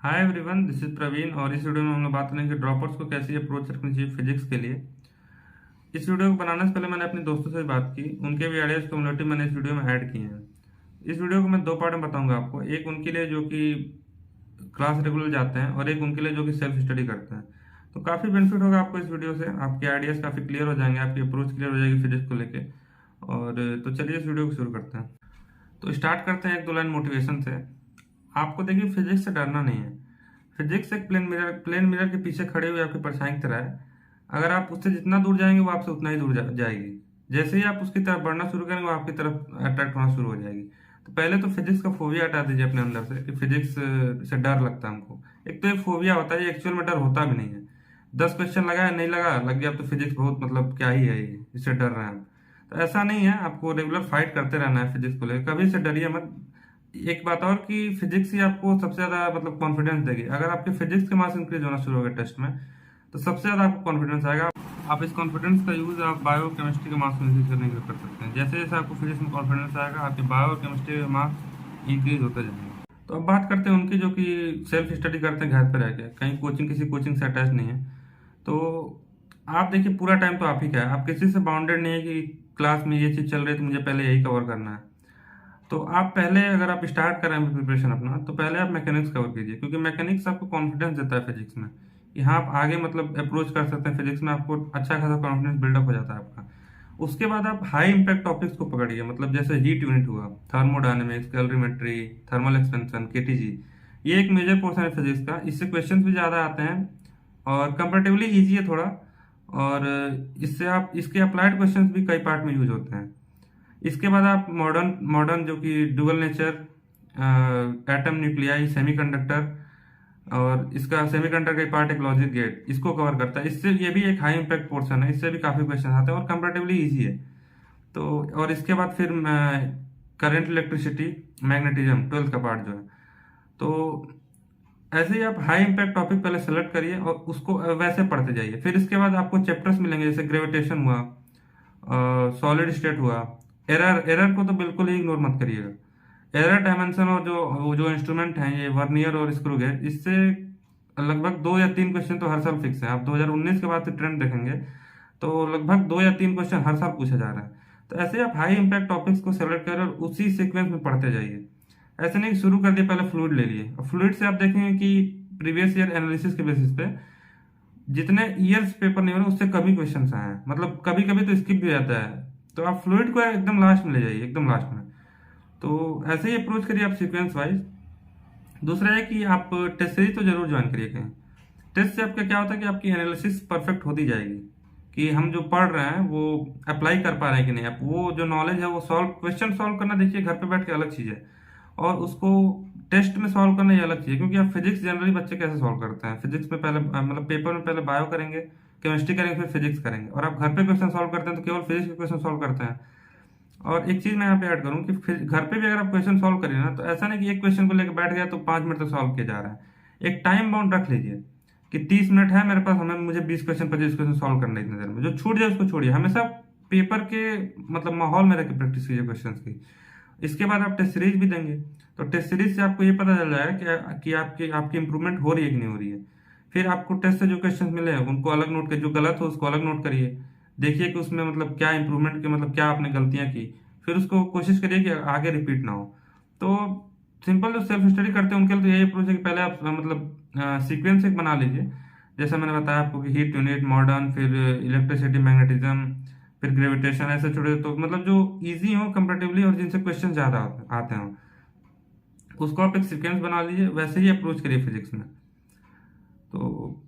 Hi everyone, this is Praveen और इस video में हम लोग बात करेंगे ड्रॉपर्स को कैसे अप्रोच रखनी चाहिए फिजिक्स के लिए। इस वीडियो को बनाने से पहले मैंने अपने दोस्तों से बात की, उनके भी आइडियाज कम्युनिटी मैंने इस वीडियो में ऐड किए हैं। इस वीडियो को मैं दो पार्ट में बताऊंगा आपको, एक उनके लिए जो कि क्लास रेगुलर जाते हैं और एक उनके लिए जो कि सेल्फ स्टडी करते हैं। तो काफ़ी बेनिफिट होगा आपको इस वीडियो से, आपके आइडियाज़ काफ़ी क्लियर हो जाएंगे, आपकी अप्रोच क्लियर हो जाएगी फिजिक्स को लेके। और तो चलिए इस वीडियो को शुरू करते हैं। तो स्टार्ट करते हैं एक दो लाइन मोटिवेशन से। आपको देखिए, फिजिक्स से डरना नहीं है। फिजिक्स एक प्लेन मिरर के पीछे खड़े हुए आपकी परछाई की तरह है। अगर आप उससे जितना दूर जाएंगे वो आपसे उतना ही दूर जाएगी। जैसे ही आप उसकी तरफ बढ़ना शुरू करेंगे वो आपकी तरफ अट्रैक्ट होना शुरू हो जाएगी। तो पहले तो फिजिक्स का फोबिया हटा दीजिए अपने अंदर से कि फिजिक्स से डर लगता है हमको। एक तो एक फोबिया होता है, ये एक्चुअल में डर होता भी नहीं है। 10 क्वेश्चन लगा है, नहीं लगा, लग गया तो फिजिक्स बहुत मतलब क्या ही है ये, इससे डर रहे हैं हम। तो ऐसा नहीं है, आपको रेगुलर फाइट करते रहना है फिजिक्स को लेकर, कभी से डरिए मत। एक बात और कि फिजिक्स ही आपको सबसे ज्यादा मतलब कॉन्फिडेंस देगी। अगर आपके फिजिक्स के मार्क्स इंक्रीज होना शुरू हो गए टेस्ट में, तो सबसे ज्यादा आपको कॉन्फिडेंस आएगा। आप इस कॉन्फिडेंस का यूज आप बायो केमिस्ट्री के मार्क्स इंक्रीज करने के लिए कर सकते हैं। जैसे जैसे आपको फिजिक्स में कॉन्फिडेंस आएगा, आपके बायो केमिस्ट्री के मार्क्स इंक्रीज होते जाएंगे। तो अब बात करते हैं उनकी जो कि सेल्फ स्टडी करते हैं घर पे रह के, कहीं कोचिंग किसी कोचिंग से अटैच नहीं है। तो आप देखिए, पूरा टाइम तो आप ही का है, आप किसी से बाउंडेड नहीं है कि क्लास में ये चीज़ चल रही है तो मुझे पहले यही कवर करना है। तो आप पहले, अगर आप स्टार्ट कर रहे हैं प्रिपरेशन अपना, तो पहले आप मैकेनिक्स कवर कीजिए, क्योंकि मैकेनिक्स आपको कॉन्फिडेंस देता है फिजिक्स में। यहाँ आप आगे मतलब अप्रोच कर सकते हैं फिजिक्स में, आपको अच्छा खासा कॉन्फिडेंस बिल्डअप हो जाता है आपका। उसके बाद आप हाई इंपैक्ट टॉपिक्स को पकड़िए, मतलब जैसे हीट यूनिट हुआ, thermodynamics, calorimetry, thermal expansion, KTG. ये एक मेजर पोर्शन है फिजिक्स का, इससे क्वेश्चंस भी ज़्यादा आते हैं और कंपेरेटिवली ईजी है थोड़ा। और इससे आप इसके अप्लाइड क्वेश्चंस भी कई पार्ट में यूज होते हैं। इसके बाद आप मॉडर्न मॉडर्न जो कि dual nature, atom, nuclei, semiconductor, और इसका सेमीकंडक्टर का पार्ट एक लॉजिक गेट, इसको कवर करता है। इससे ये भी एक हाई इम्पैक्ट पोर्शन है, इससे भी काफ़ी क्वेश्चन आते हैं और कंपेरेटिवली इजी है। तो और इसके बाद फिर करंट, इलेक्ट्रिसिटी, मैग्नेटिज्म, ट्वेल्थ का पार्ट जो है। तो ऐसे ही आप हाई इम्पैक्ट टॉपिक पहले सेलेक्ट करिए और उसको वैसे पढ़ते जाइए। फिर इसके बाद आपको चैप्टर्स मिलेंगे, जैसे ग्रेविटेशन हुआ, सॉलिड स्टेट हुआ। एरर एरर को तो बिल्कुल ही इग्नोर मत करिएगा। एरर डायमेंशन और जो इंस्ट्रूमेंट हैं, ये वर्नियर और स्क्रू गेज, इससे लगभग 2 या 3 क्वेश्चन तो हर साल फिक्स है। आप 2019 के बाद से ट्रेंड देखेंगे तो लगभग 2 या 3 क्वेश्चन हर साल पूछे जा रहे हैं। तो ऐसे आप हाई इम्पैक्ट टॉपिक्स को सेलेक्ट करें और उसी सीक्वेंस में पढ़ते जाइए। ऐसे नहीं शुरू कर दिए पहले फ्लूइड ले लिए, और फ्लूइड से आप देखेंगे कि प्रीवियस ईयर एनालिसिस के बेसिस पे जितने ईयर्स पेपर नहीं हो रहे उससे कभी क्वेश्चन आए हैं, मतलब कभी कभी तो स्किप भी जाता है। तो आप फ्लूइड को एकदम लास्ट में ले जाइए, एकदम लास्ट में। तो ऐसे ही अप्रोच करिए आप सीक्वेंस वाइज। दूसरा है कि आप टेस्ट सीरीज तो जरूर ज्वाइन करिए कहीं। टेस्ट से आपका क्या होता है कि आपकी एनालिसिस परफेक्ट होती जाएगी, कि हम जो पढ़ रहे हैं वो अप्लाई कर पा रहे हैं कि नहीं। आप वो जो नॉलेज है वो सॉल्व, क्वेश्चन सॉल्व करना देखिए घर पे बैठ के अलग चीज़ है, और उसको टेस्ट में सॉल्व करना ये अलग चीज़ है। क्योंकि आप फिजिक्स जनरली बच्चे कैसे सॉल्व करते हैं, फिजिक्स में पहले मतलब पेपर में पहले बायो करेंगे, केमिस्ट्री करेंगे, फिर फिजिक्स करेंगे, और आप घर पे क्वेश्चन सॉल्व करते हैं तो केवल फिजिक्स के क्वेश्चन सॉल्व करते हैं। और एक चीज़ मैं यहाँ पे ऐड करूँ कि घर पे भी अगर आप क्वेश्चन सॉल्व करिए ना, तो ऐसा नहीं कि एक क्वेश्चन को लेकर बैठ गया तो 5 मिनट तक सॉल्व किया जा रहा है। एक टाइम बाउंड रख लीजिए कि 30 मिनट है मेरे पास, हमें मुझे 20 क्वेश्चन 25 क्वेश्चन सॉल्व करना है इतनी देर में। जो छूट जाए उसको छोड़िए, हमेशा पेपर के मतलब माहौल में रह के प्रैक्टिस कीजिए क्वेश्चन की। इसके बाद आप टेस्ट सीरीज भी देंगे, तो टेस्ट सीरीज से आपको ये पता चल जाएगा कि आपकी आपकी इंप्रूवमेंट हो रही है कि नहीं हो रही है। फिर आपको टेस्ट से जो क्वेश्चन मिले हैं उनको अलग नोट करिए, जो गलत हो उसको अलग नोट करिए, देखिए कि उसमें मतलब क्या इंप्रूवमेंट के मतलब क्या आपने गलतियां की। फिर उसको कोशिश करिए कि आगे रिपीट ना हो। तो सिंपल जो सेल्फ स्टडी करते हैं उनके लिए तो यही अप्रोच है कि पहले आप मतलब सीक्वेंस एक बना लीजिए। जैसे मैंने बताया आपको कि हीट यूनिट, मॉडर्न, फिर इलेक्ट्रिसिटी, मैग्नेटिज्म, फिर ग्रेविटेशन, ऐसे छोटे तो मतलब जो इजी हो कंपेरेटिवली और जिनसे क्वेश्चन ज़्यादा आते हैं, उसको आप एक सीक्वेंस बना लीजिए, वैसे ही अप्रोच करिए फिजिक्स में। तो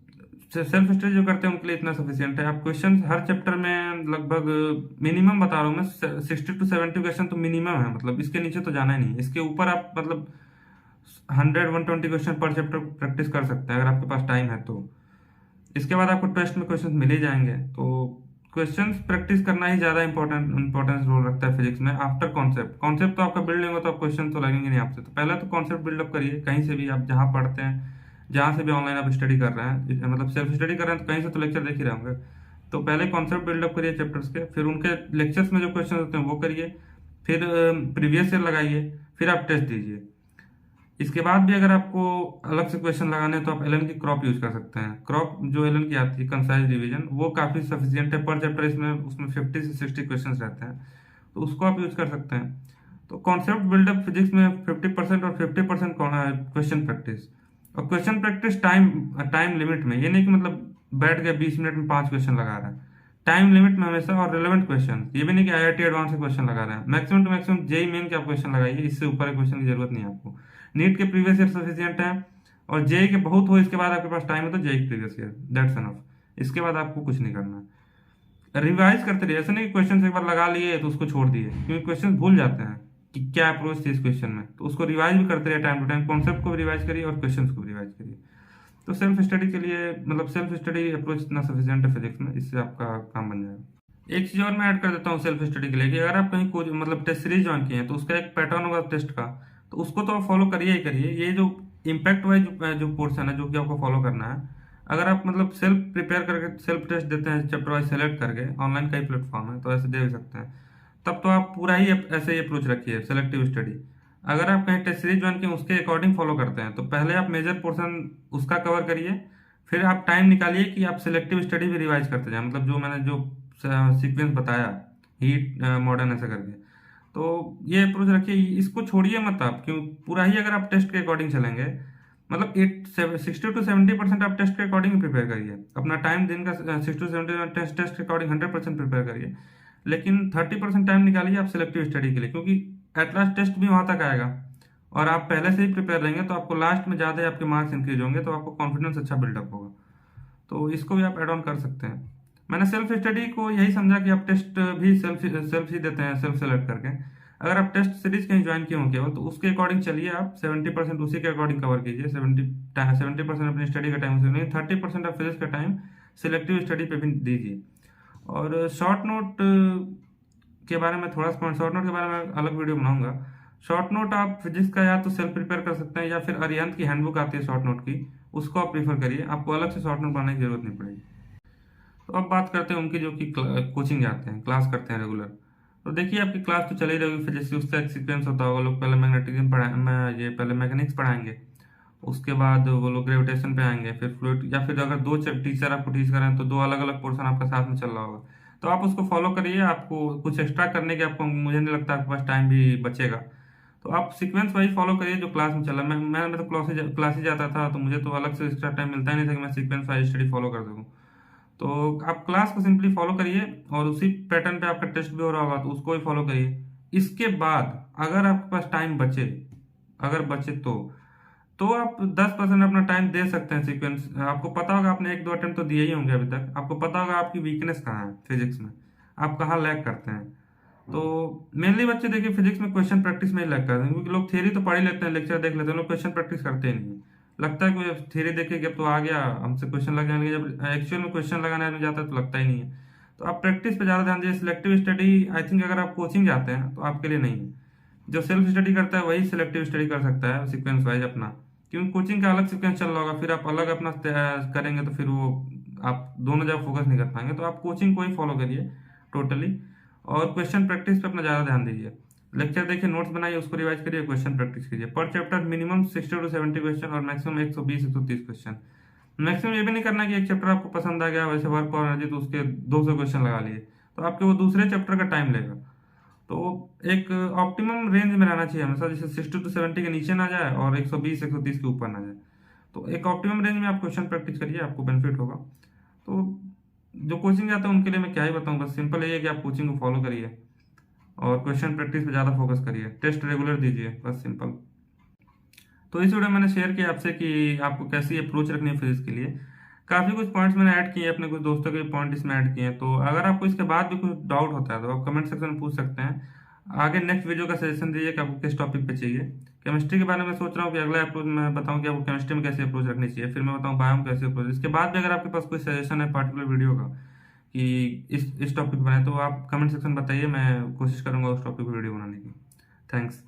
सेल्फ स्टडी जो करते हैं उनके लिए इतना सफिशियंट है। आप क्वेश्चन हर चैप्टर में लगभग मिनिमम बता रहा हूँ मैं, 60 to 70 क्वेश्चन तो मिनिमम है, मतलब इसके नीचे तो जाना ही नहीं। इसके ऊपर आप मतलब 100-120 क्वेश्चन पर चैप्टर प्रैक्टिस कर सकते हैं अगर आपके पास टाइम है तो। इसके बाद आपको टेस्ट में क्वेश्चन मिल ही जाएंगे, तो क्वेश्चंस प्रैक्टिस करना ही ज़्यादा इंपॉर्टेंस रोल रखता है फिजिक्स में। आफ्टर कॉन्सेप्ट, कॉन्सेप्ट तो आपका बिल्ड नहीं होगा तो आप क्वेश्चन तो लगेंगे नहीं आपसे। तो पहले तो कॉन्सेप्ट बिल्डअप करिए, कहीं से भी आप जहाँ पढ़ते हैं, जहाँ से भी ऑनलाइन आप स्टडी कर रहे हैं, मतलब सेल्फ स्टडी कर रहे हैं तो कहीं से तो लेक्चर देख ही रहे होंगे। तो पहले कॉन्सेप्ट बिल्डअप करिए चैप्टर्स के, फिर उनके लेक्चर्स में जो क्वेश्चन होते हैं वो करिए, फिर प्रीवियस ईयर लगाइए, फिर आप टेस्ट दीजिए। इसके बाद भी अगर आपको अलग से क्वेश्चन लगाने हैं तो आप एलन की क्रॉप यूज कर सकते हैं। क्रॉप जो एलन की आती है कंसाइज डिवीजन, वो काफ़ी सफिशियंट है पर चैप्टर। इसमें उसमें 50 से 60 क्वेश्चन रहते हैं, तो उसको आप यूज कर सकते हैं। तो कॉन्सेप्ट बिल्डअप फिजिक्स में 50% और 50% क्वेश्चन प्रैक्टिस। और question practice time time limit में, ये नहीं कि मतलब बैठ गया 20 मिनट में 5 क्वेश्चन लगा रहा है। टाइम लिमिट में हमेशा, और रिलेवेंट क्वेश्चन, ये भी नहीं कि आईआईटी एडवांस के क्वेश्चन लगा रहे हैं। Maximum to maximum JEE Main के आप क्वेश्चन लगाइए, इससे ऊपर के क्वेश्चन की जरूरत नहीं है आपको। नीट के प्रीवियस ईयर सफिशियंट है, और जेई के बहुत हो इसके बाद आपके पास टाइम है तो JEE previous year, that's enough. इसके बाद आपको कुछ नहीं करना है। रिवाइज करते रहिए, ऐसा नहीं कि क्वेश्चन एक बार लगा लिए तो उसको छोड़ दिए, क्योंकि क्वेश्चन भूल जाते हैं कि क्या अप्रोच थी इस क्वेश्चन में। तो उसको रिवाइज भी करते रहिए टाइम टू टाइम, कॉन्सेप्ट को भी रिवाइज करिए और क्वेश्चन को भी रिवाइज करिए। तो सेल्फ स्टडी के लिए, मतलब सेल्फ स्टडी अप्रोच इतना सफिशियंट है फिजिक्स में, इससे आपका काम बन जाएगा। एक चीज और मैं ऐड कर देता हूँ सेल्फ स्टडी के लिए, कि अगर आप कहीं कोई मतलब टेस्ट सीरीज ज्वाइन किए हैं तो उसका एक पैटर्न होगा टेस्ट का, तो उसको तो आप फॉलो करिए ही करिए। ये जो इम्पैक्ट वाइज जो पोर्शन है जो कि आपको फॉलो करना है, अगर आप मतलब सेल्फ प्रिपेयर करके सेल्फ टेस्ट देते हैं चैप्टर वाइज सेलेक्ट करके, ऑनलाइन का ही प्लेटफॉर्म है तो ऐसे दे भी सकते हैं, तब तो आप पूरा ही ऐसे ही अप्रोच रखिए सेलेक्टिव स्टडी। अगर आप कहीं टेस्ट सीरीज ज्वाइन किए उसके अकॉर्डिंग फॉलो करते हैं, तो पहले आप मेजर पोर्शन उसका कवर करिए, फिर आप टाइम निकालिए कि आप सिलेक्टिव स्टडी भी रिवाइज करते जाएं, मतलब जो मैंने जो सीक्वेंस बताया, हीट मॉडर्न ऐसा करके। तो ये अप्रोच रखिए, इसको छोड़िए मत आप, क्यों पूरा ही अगर आप टेस्ट के अकॉर्डिंग चलेंगे, मतलब 60 to 70% आप टेस्ट के अकॉर्डिंग प्रिपेयर करिए अपना टाइम। दिन का 60 to 70 टेस्ट के अकॉर्डिंग 100% प्रिपेयर करिए, लेकिन 30% टाइम निकालिए आप सिलेक्टिव स्टडी के लिए, क्योंकि एट लास्ट टेस्ट भी वहां तक आएगा और आप पहले से ही प्रिपेयर रहेंगे तो आपको लास्ट में ज़्यादा आपके मार्क्स इंक्रीज होंगे, तो आपको कॉन्फिडेंस अच्छा बिल्डअप होगा। तो इसको भी आप एड ऑन कर सकते हैं। मैंने सेल्फ स्टडी को यही समझा कि आप टेस्ट भी सेल्फ ही देते हैं, सेल्फ सेलेक्ट करके। अगर आप टेस्ट सीरीज कहीं ज्वाइन किए हों केवल, तो उसके अकॉर्डिंग चलिए, आप 70% उसी के अकॉर्डिंग कवर कीजिए। 70% अपनी स्टडी का टाइम उसे नहीं, 30% आप फिजिक्स का टाइम सिलेक्टिव स्टडी पे भी दीजिए। और शॉर्ट नोट के बारे में थोड़ा सा, शॉर्ट नोट के बारे में अलग वीडियो बनाऊंगा। शॉर्ट नोट आप फिजिक्स का या तो सेल्फ प्रिपेयर कर सकते हैं, या फिर अरिहंत की हैंडबुक आती है शॉर्ट नोट की, उसको आप प्रीफर करिए, आपको अलग से शॉर्ट नोट बनाने की जरूरत नहीं पड़ेगी। तो अब बात करते हैं उनकी जो कि कोचिंग जाते हैं, क्लास करते हैं रेगुलर। तो देखिए आपकी क्लास तो चल ही रही फिजिक्स की, उसका एक सीक्वेंस होता होगा। लोग पहले मैग्नेटिज्म ये पहले मैकेनिक्स पढ़ाएंगे, उसके बाद वो लोग ग्रेविटेशन पे आएंगे, फिर फ्लूइड, या फिर अगर दो टीचर आपको टीच कर रहे हैं तो दो अलग अलग पोर्शन आपका साथ में चल रहा होगा। तो आप उसको फॉलो करिए, आपको कुछ एक्स्ट्रा करने के आपको मुझे नहीं लगता आपके पास टाइम भी बचेगा। तो आप सीक्वेंस वाइज फॉलो करिए जो क्लास में चला। मैं तो क्लास ही जाता था, तो मुझे तो अलग से एक्स्ट्रा टाइम मिलता ही नहीं था कि मैं सीक्वेंस वाइज स्टडी फॉलो कर सकूँ। तो आप क्लास को सिंपली फॉलो करिए, और उसी पैटर्न पे आपका टेस्ट भी हो रहा होगा तो उसको भी फॉलो करिए। इसके बाद अगर आपके पास टाइम बचे, अगर बचे तो आप 10% अपना टाइम दे सकते हैं सीक्वेंस। आपको पता होगा, आपने एक दो अटेम्प्ट तो दिए ही होंगे अभी तक, आपको पता होगा आपकी वीकनेस कहाँ है फिजिक्स में, आप कहाँ लैग करते हैं। तो मेनली बच्चे देखिए फिजिक्स में क्वेश्चन प्रैक्टिस में ही लैग करते हैं, क्योंकि लोग थ्योरी तो पढ़ ही लेते हैं, लेक्चर देख लेते हैं, लोग क्वेश्चन प्रैक्टिस करते ही नहीं है। लगता है कि थ्योरी देखे कि अब तो आ गया हमसे क्वेश्चन लग जाएंगे, जब एक्चुअल में क्वेश्चन लगाने में जाता है तो लगता ही नहीं है। तो आप प्रैक्टिस पे ज़्यादा ध्यान दीजिए। सिलेक्टिव स्टडी आई थिंक अगर आप कोचिंग जाते हैं तो आपके लिए नहीं है। जो सेल्फ स्टडी करता है वही सिलेक्टिव स्टडी कर सकता है सीक्वेंस वाइज अपना, क्योंकि कोचिंग का अलग सीक्वेंस चल रहा होगा, फिर आप अलग अपना करेंगे तो फिर वो आप दोनों जगह फोकस नहीं कर पाएंगे। तो आप कोचिंग को ही फॉलो करिए टोटली, और क्वेश्चन प्रैक्टिस पे अपना ज़्यादा ध्यान दीजिए। लेक्चर देखिए, नोट्स बनाइए, उसको रिवाइज करिए, क्वेश्चन प्रैक्टिस कीजिए। पर चैप्टर मिनिमम 60 to 70 क्वेश्चन, और मैक्सिमम 120 130 क्वेश्चन। मैक्सिमम ये भी नहीं करना कि एक चैप्टर आपको पसंद आ गया वैसे वर्क और एनर्जी तो उसके 200 क्वेश्चन लगा लिए, तो आपके वो दूसरे चैप्टर का टाइम लेगा। तो एक ऑप्टिमम रेंज में रहना चाहिए हमेशा, जैसे 60 to 70 के नीचे ना जाए और 120 130 के ऊपर ना जाए। तो एक ऑप्टिमम रेंज में आप क्वेश्चन प्रैक्टिस करिए, आपको बेनिफिट होगा। तो जो कोचिंग जाता है उनके लिए मैं क्या ही बताऊँ, बस सिंपल यही है कि आप कोचिंग को फॉलो करिए और क्वेश्चन प्रैक्टिस पे ज़्यादा फोकस करिए, टेस्ट रेगुलर दीजिए, बस सिंपल। तो इस वीडियो में मैंने शेयर किया आपसे कि आपको कैसी अप्रोच रखनी है फिजिक्स के लिए। काफ़ी कुछ पॉइंट्स मैंने ऐड किए, अपने कुछ दोस्तों के पॉइंट इसमें ऐड किए हैं। तो अगर आपको इसके बाद भी कुछ डाउट होता है तो आप कमेंट सेक्शन में पूछ सकते हैं। आगे नेक्स्ट वीडियो का सजेशन दीजिए कि आपको किस टॉपिक पे चाहिए। केमिस्ट्री के बारे में सोच रहा हूँ कि अगला अप्रोच मैं बताऊँ कि आपको केमिस्ट्री में कैसे अप्रोच रखनी चाहिए, फिर मैं बताऊँ बायो में कैसे अप्रोच। इसके बाद भी अगर आपके पास कोई सजेशन है पार्टिकुलर वीडियो का कि इस टॉपिक पर बनाए, तो आप कमेंट सेक्शन बताइए, मैं कोशिश करूँगा उस टॉपिक पर वीडियो बनाने की। थैंक्स।